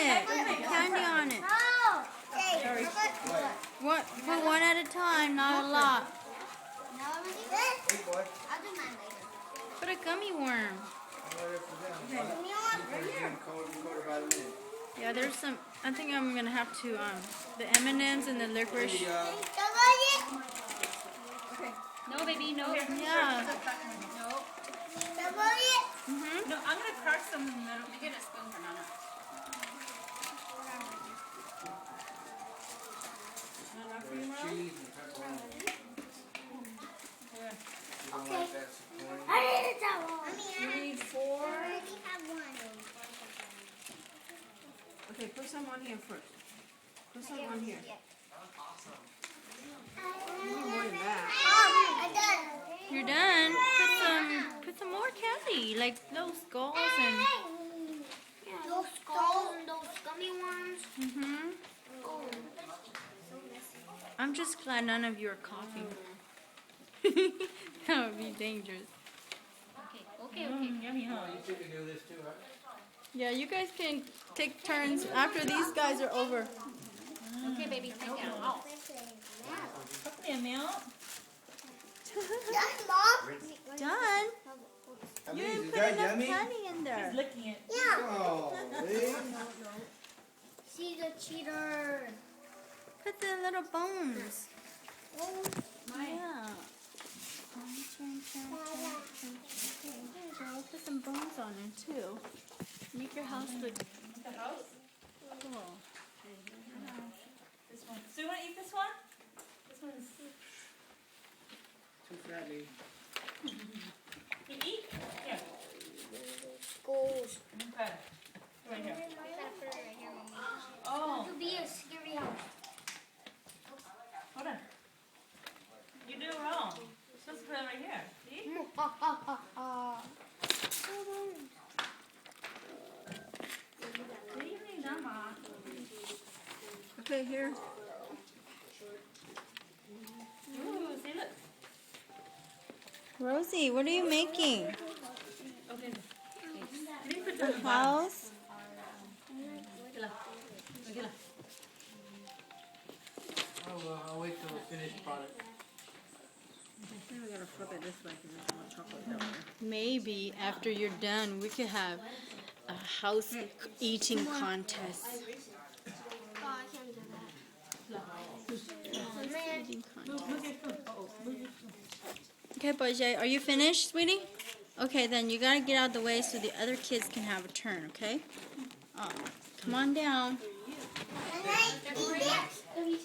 it. Candy on it. What? Put one at a time, not a lot. Put a gummy worm. Yeah, there's some. I think I'm gonna have to the M&Ms and the licorice. No, baby, no. Yeah. No. No, I'm gonna crack some in the middle. You get a spoon for Nana. Nana for you, Mom? Cheese and pepperoni. Okay. You need 4. Okay, put some on here first. Put some on here. You need more than that. You're done. Put some more candy, like those skulls and. Those skulls and those gummy worms. Oh. I'm just glad none of you are coughing. That would be dangerous. Okay. Yummy, huh? You can do this too, right? Yeah, you guys can take turns after these guys are over. Okay, baby, take it out. Put me a milk. Done. You didn't put enough candy in there. He's licking it. Oh, see? She's a cheater. Put the little bones. Yeah. Put some bones on it too. Make your house look The house? cool. This one. So you want to eat this one? This one is... Too fatty. You eat? Here. Skulls. Okay. Right here. It Oh, could be a scary house. hold on. You do it wrong. You're supposed to put it right here. See? Okay, here. Ooh, see, look. Rosie, what are you making? Okay. You put A house? I'll wait till the finished product. We gotta flip it this way because there's more chocolate down there. Maybe after you're done, we could have a house eating contest. Oh, I can't do that. Eating contest. Okay, Bajay, are you finished, sweetie? Okay, then you gotta get out of the way so the other kids can have a turn, okay? Come on down.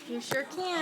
You sure can.